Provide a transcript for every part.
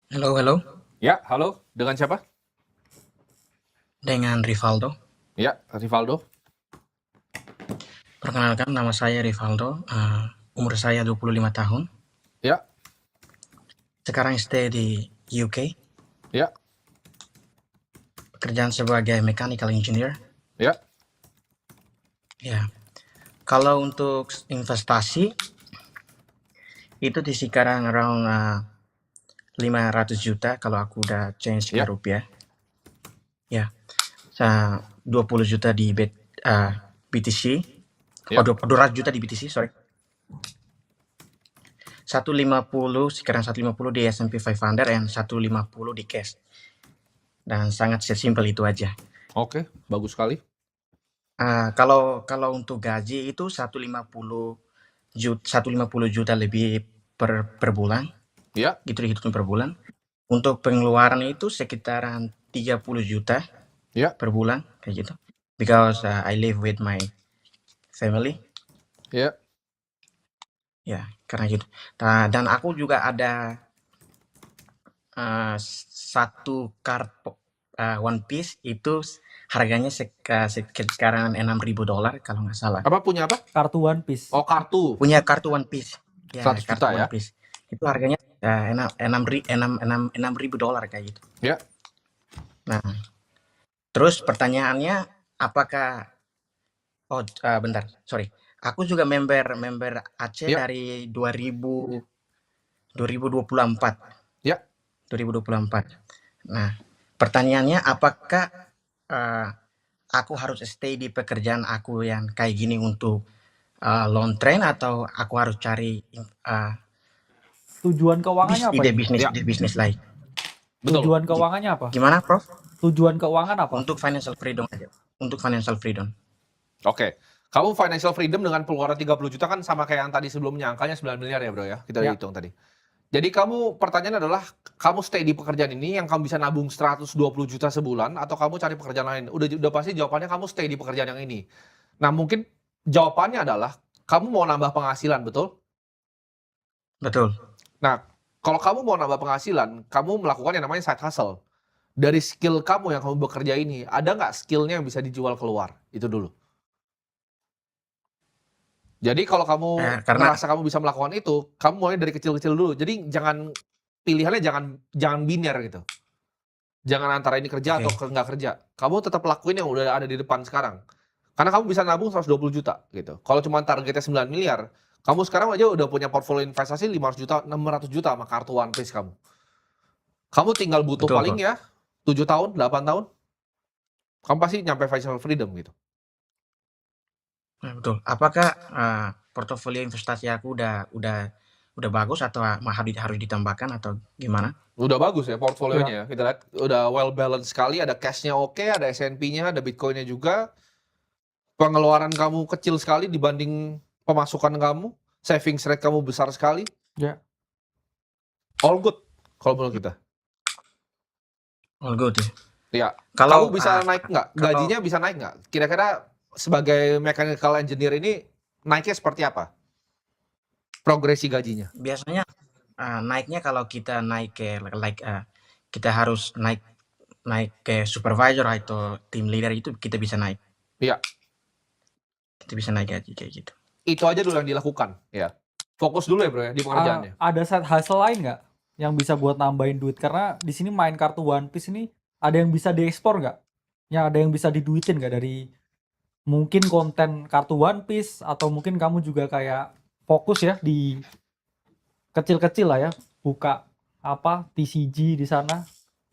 Halo, halo, Ya, halo. Dengan siapa? dengan Rivaldo. Ya, Rivaldo. Perkenalkan, nama saya Rivaldo. Umur saya 25 tahun. Ya, Sekarang stay di UK. ya, Pekerjaan sebagai mechanical engineer. ya. Ya, kalau untuk investasi itu di sekarang around 500 juta kalau aku udah change ke Ya. rupiah. Ya, 20 juta di BTC. Oh, Ya. 200 juta di BTC, sorry. 150 sekarang 150 di S&P 500 dan 150 di cash. Dan sangat sesimpel itu aja. Oke, bagus sekali. Kalau kalau untuk gaji itu 150 juta lebih per bulan, Ya. gitu dihitung per bulan. Untuk pengeluaran itu sekitaran 30 juta Ya. per bulan kayak gitu. Because I live with my family, Ya. ya karena gitu. Dan aku juga ada satu One Piece itu harganya sekarang $6.000 kalau nggak salah. Apa punya apa? Kartu One Piece. Oh, kartu. Punya kartu One Piece. Ya, 100 juta kartu One ya. Piece. Itu harganya enam ribu dolar kayak gitu. Ya. Nah, terus pertanyaannya apakah bentar, sorry. Aku juga member Aceh Ya. dari 2024. Ya. 2024. Nah, pertanyaannya apakah eh, aku harus stay di pekerjaan aku yang kayak gini untuk long train atau aku harus cari Tujuan keuangannya apa ide ini? bisnis Ya. ide bisnis lain. Betul. Tujuan keuangannya apa? Gimana, Prof? Tujuan keuangan apa? Untuk financial freedom aja. Untuk financial freedom. Oke. Kamu financial freedom dengan pengeluaran 30 juta kan sama kayak yang tadi sebelumnya, angkanya 9 miliar ya, Bro ya. Kita udah Ya. hitung tadi. Jadi pertanyaan adalah, kamu stay di pekerjaan ini yang kamu bisa nabung 120 juta sebulan atau kamu cari pekerjaan lain? Udah pasti jawabannya kamu stay di pekerjaan yang ini. Nah, mungkin jawabannya adalah kamu mau nambah penghasilan, betul? Betul. Nah, kalau kamu mau nambah penghasilan, kamu melakukan yang namanya side hustle. Dari skill kamu yang kamu bekerja ini, ada nggak skillnya yang bisa dijual keluar? Itu dulu. Jadi kalau kamu Karena ngerasa kamu bisa melakukan itu, kamu mulai dari kecil-kecil dulu. Jadi pilihannya jangan biner gitu. Jangan antara ini kerja atau oke, nggak kerja. Kamu tetap lakuin yang udah ada di depan sekarang. Karena kamu bisa nabung 120 juta gitu. Kalau cuma targetnya 9 miliar, kamu sekarang aja udah punya portfolio investasi 500 juta, 600 juta sama kartu One Piece kamu. Kamu tinggal butuh betul, paling Prof. ya 7 tahun, 8 tahun, kamu pasti nyampe financial freedom gitu. Betul. Apakah portofolio investasi aku udah bagus atau harus ditambahkan atau gimana? Udah bagus ya portfolionya Udah. ya. Kita lihat udah well balanced sekali, ada cash-nya oke, ada S&P-nya, ada Bitcoin-nya juga. Pengeluaran kamu kecil sekali dibanding pemasukan kamu. Savings rate kamu besar sekali. Ya. All good kalau menurut kita. All good ya. Ya. Kalau Kamu bisa naik nggak? kalau Gajinya bisa naik nggak? Kira-kira sebagai mechanical engineer ini naiknya seperti apa? Progresi gajinya. biasanya naiknya kalau kita naik ke kita harus naik naik ke supervisor atau team leader itu kita bisa naik. Iya. Kita bisa naik gaji kayak gitu. Itu aja dulu yang dilakukan. Ya. Fokus dulu ya bro ya di pekerjaannya. Ada side hustle lain nggak yang bisa buat nambahin duit? Karena di sini main kartu One Piece ini ada yang bisa diekspor nggak? Yang ada yang bisa diduitin nggak dari mungkin konten kartu One Piece atau mungkin kamu juga kayak fokus ya di kecil-kecil lah ya, buka apa TCG di sana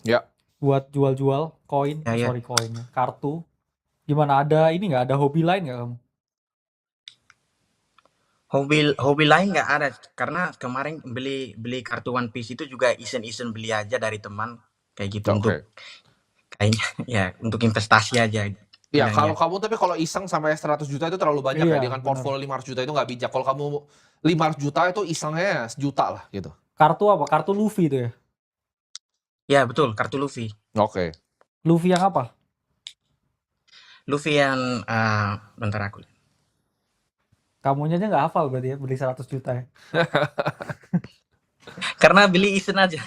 Ya. buat jual-jual koin, Ya, ya. sorry koinnya, kartu. Gimana, ada ini nggak, ada hobi lain nggak kamu? Hobi hobi lain nggak ada karena kemarin beli beli kartu One Piece itu juga iseng-iseng beli aja dari teman kayak gitu untuk Oke. kayaknya ya untuk investasi aja Ya, bilangnya. tapi kalau iseng sampai 100 juta itu terlalu banyak ya. Iya, Dengan bener. portfolio 500 juta itu nggak bijak. Kalau kamu 500 juta itu isengnya sejuta lah gitu. Kartu apa? Kartu Luffy itu ya? Ya betul, kartu Luffy. Oke. Luffy yang apa? Luffy yang bentar aku. Kamunya aja nggak hafal berarti ya, beli 100 juta ya? Karena beli iseng aja.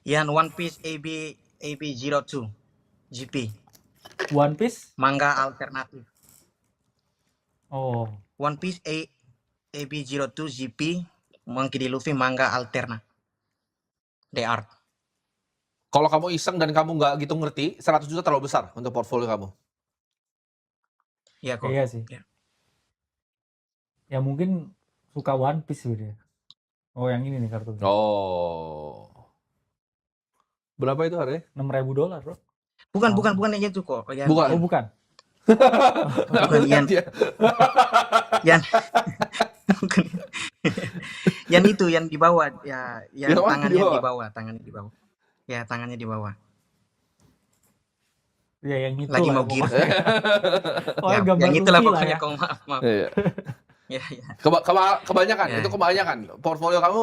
Yang One Piece AB02 GP, One Piece. manga alternatif. Oh, One Piece AB02 GP, Monkey D. Luffy manga alterna. The Art. Kalau kamu iseng dan kamu nggak gitu ngerti, 100 juta terlalu besar untuk portfolio kamu. Iya kok. iya sih. Ya. Ya mungkin suka One Piece gitu ya. Oh, yang ini nih kartunya. Oh. Berapa itu harganya? $6.000, bro. Bukan yang itu kok. Yang, Bukan. Oh, bukan. bukan yang Dia. yang bukan. Yang itu yang di bawah ya, yang Yang mana tangannya di bawah? di bawah, tangannya di bawah. Ya, tangannya di bawah. Ya yang itu Lagi lah mau gift. pokoknya. Oh, Ya, gambar yang itulah Luffy lah pokoknya ya. kok, maaf. Iya. Ya, ya. Kebanyakan, Ya. itu kebanyakan. Portfolio kamu,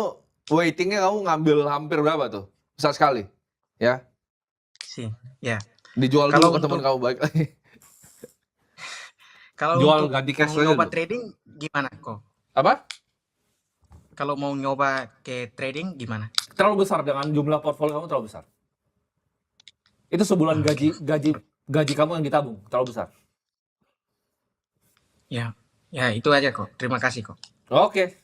weightingnya kamu ngambil hampir berapa tuh? Besar sekali. Ya. Sih. Ya. Dijual Kalau dulu ke teman untuk- kamu baik lagi. Kalau Jual untuk ganti cash mau aja nyoba dulu. trading gimana kok? Apa? Kalau mau nyoba ke trading gimana? Terlalu besar dengan jumlah portfolio kamu terlalu besar. Itu sebulan gaji kamu yang ditabung terlalu besar. Ya, ya itu aja kok. Terima kasih kok. Oke.